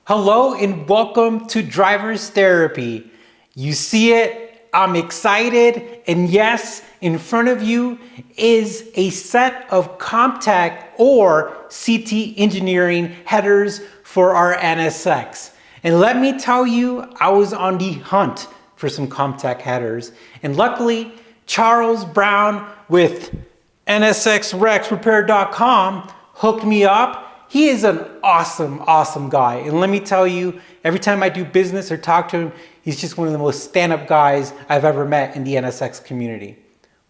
Hello and welcome to Driver's Therapy. You see it, I'm excited, and yes, in front of you is a set of Comptech or CT engineering headers for our NSX. And let me tell you, I was on the hunt for some Comptech headers, and luckily Charles Brown with NSXRexRepair.com hooked me up. He is an awesome guy. And let me tell you, every time I do business or talk to him, he's just one of the most stand-up guys I've ever met in the NSX community.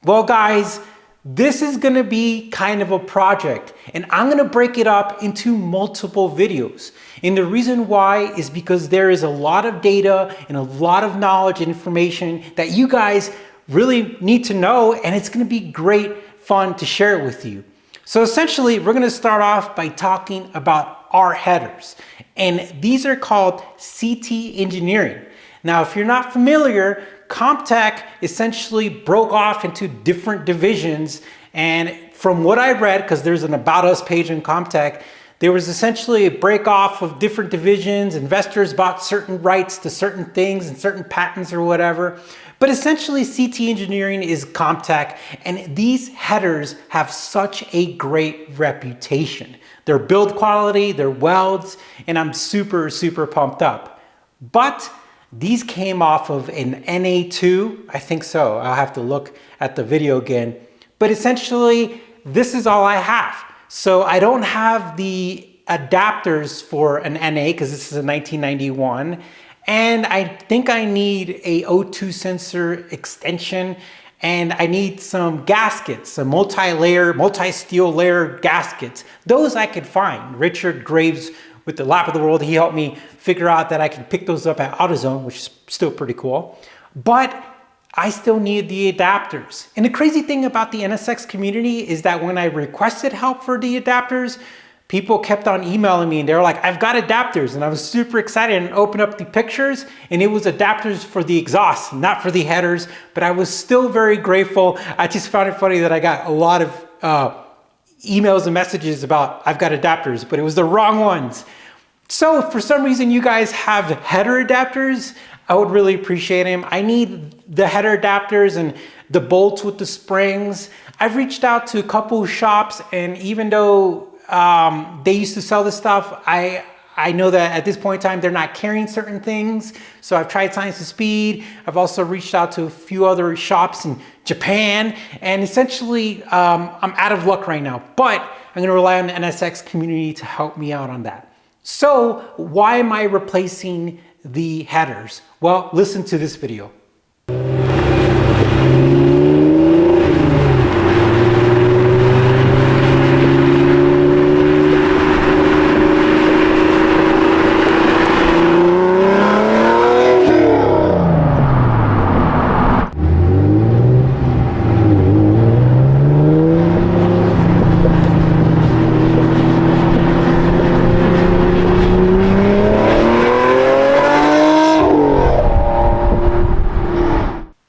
Well, guys, this is gonna be kind of a project, and I'm gonna break it up into multiple videos. And the reason why is because there is a lot of data and a lot of knowledge and information that you guys really need to know, and it's gonna be great fun to share it with you. So essentially, we're gonna start off by talking about our headers. And these are called CT engineering. Now, if you're not familiar, Comptech essentially broke off into different divisions. And from what I read, because there's an About Us page in Comptech, there was essentially a break off of different divisions. Investors bought certain rights to certain things and certain patents or whatever. But essentially, CT engineering is Comptech, and these headers have such a great reputation. Their build quality, their welds, and I'm super pumped up. But these came off of an NA2, I think so. I'll have to look at the video again. But essentially, this is all I have. So I don't have the adapters for an NA because this is a 1991. And I think I need a O2 sensor extension, and I need some gaskets, some multi-steel layer gaskets. Those I could find. Richard Graves with the Lap of the World, he helped me figure out that I can pick those up at AutoZone, which is still pretty cool. But I still need the adapters. And the crazy thing about the NSX community is that when I requested help for the adapters, people kept on emailing me and they were like, I've got adapters. And I was super excited and opened up the pictures, and it was adapters for the exhaust, not for the headers, but I was still very grateful. I just found it funny that I got a lot of emails and messages about I've got adapters, but it was the wrong ones. So if for some reason you guys have header adapters, I would really appreciate them. I need the header adapters and the bolts with the springs. I've reached out to a couple shops, and even though they used to sell this stuff, I know that at this point in time, they're not carrying certain things. So I've tried Science of Speed. I've also reached out to a few other shops in Japan, and essentially I'm out of luck right now, but I'm gonna rely on the NSX community to help me out on that. So why am I replacing the headers? Well, listen to this video.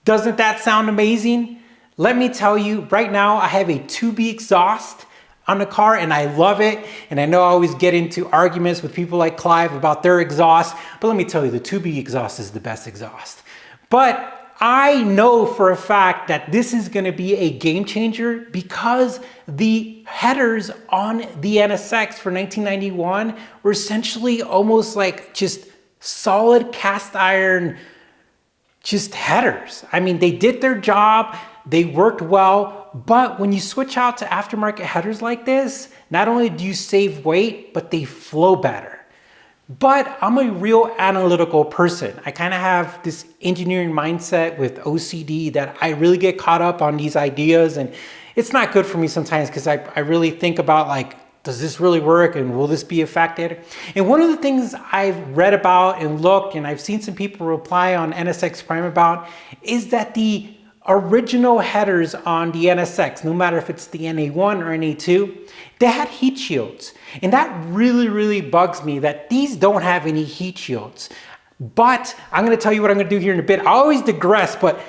Doesn't that sound amazing? Let me tell you, right now I have a 2B exhaust on the car and I love it. And I know I always get into arguments with people like Clive about their exhaust, but let me tell you, the 2B exhaust is the best exhaust. But I know for a fact that this is gonna be a game changer because the headers on the NSX for 1991 were essentially almost like just solid cast iron just headers. I mean, they did their job, they worked well, but when you switch out to aftermarket headers like this, not only do you save weight, but they flow better. But I'm a real analytical person. I kind of have this engineering mindset with OCD that I really get caught up on these ideas, and it's not good for me sometimes because I really think about like, does this really work and will this be effective? And one of the things I've read about and looked, and I've seen some people reply on NSX Prime about, is that the original headers on the NSX, no matter if it's the NA1 or NA2, they had heat shields. And that really bugs me that these don't have any heat shields. But I'm gonna tell you what I'm gonna do here in a bit. I always digress, but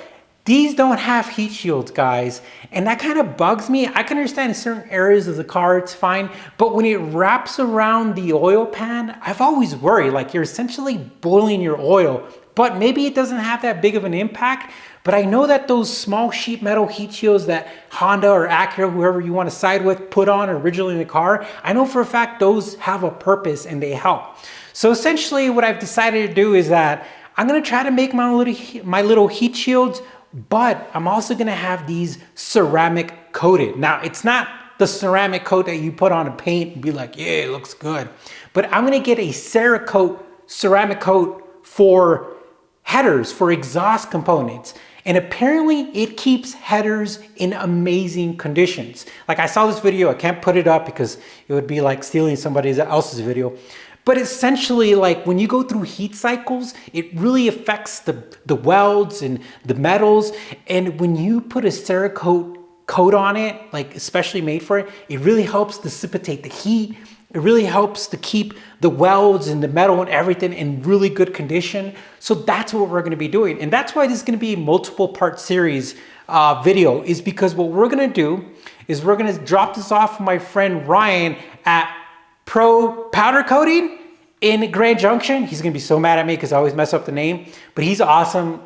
These don't have heat shields, guys, and that kind of bugs me. I can understand in certain areas of the car it's fine, but when it wraps around the oil pan, I've always worried, like you're essentially boiling your oil, but maybe it doesn't have that big of an impact. But I know that those small sheet metal heat shields that Honda or Acura, whoever you want to side with, put on originally in the car, I know for a fact those have a purpose and they help. So essentially what I've decided to do is that I'm going to try to make my little heat shields, but I'm also going to have these ceramic coated. Now, it's not the ceramic coat that you put on a paint and be like, yeah, it looks good. But I'm going to get a Cerakote ceramic coat for headers, for exhaust components. And apparently it keeps headers in amazing conditions. Like I saw this video, I can't put it up because it would be like stealing somebody else's video. But essentially, like when you go through heat cycles, it really affects the welds and the metals. And when you put a Cerakote coat on it, like especially made for it, it really helps dissipate the heat. It really helps to keep the welds and the metal and everything in really good condition. So that's what we're going to be doing. And that's why this is going to be a multiple part series video, is because what we're going to do is we're going to drop this off with my friend Ryan at Pro Powder Coating in Grand Junction. He's going to be so mad at me because I always mess up the name, but he's awesome.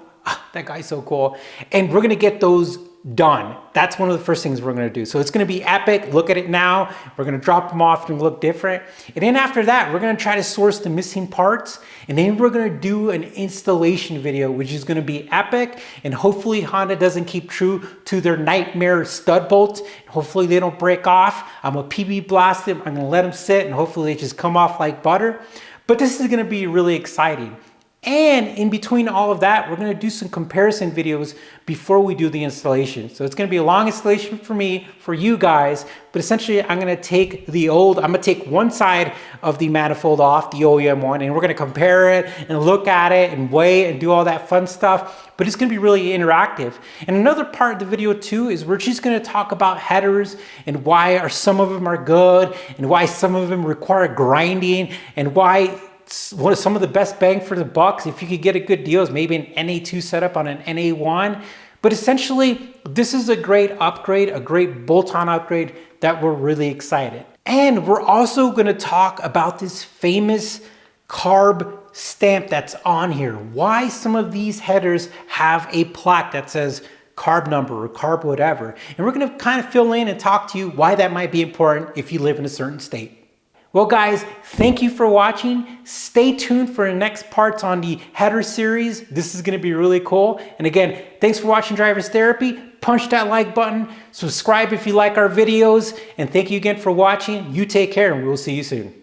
That guy's so cool. And we're going to get those done. That's one of the first things we're going to do. So it's going to be epic. Look at it now. We're going to drop them off and look different. And then after that, we're going to try to source the missing parts. And then we're going to do an installation video, which is going to be epic. And hopefully Honda doesn't keep true to their nightmare stud bolts. Hopefully they don't break off. I'm going to PB blast them. I'm going to let them sit and hopefully they just come off like butter. But this is going to be really exciting. And in between all of that, we're going to do some comparison videos before we do the installation. So it's going to be a long installation for me, for you guys, but essentially I'm going to take I'm going to take one side of the manifold off, the OEM one, and we're going to compare it and look at it and weigh it and do all that fun stuff. But it's going to be really interactive. And another part of the video too is we're just going to talk about headers and why some of them are good and why some of them require grinding and why one of some of the best bang for the bucks, if you could get a good deal, is maybe an NA2 setup on an NA1. But essentially, this is a great upgrade, a great bolt-on upgrade that we're really excited. And we're also going to talk about this famous carb stamp that's on here. Why some of these headers have a plaque that says carb number or carb whatever. And we're going to kind of fill in and talk to you why that might be important if you live in a certain state. Well guys, thank you for watching. Stay tuned for the next parts on the header series. This is going to be really cool. And again, thanks for watching Driver's Therapy. Punch that like button, subscribe if you like our videos, and thank you again for watching. You take care and we will see you soon.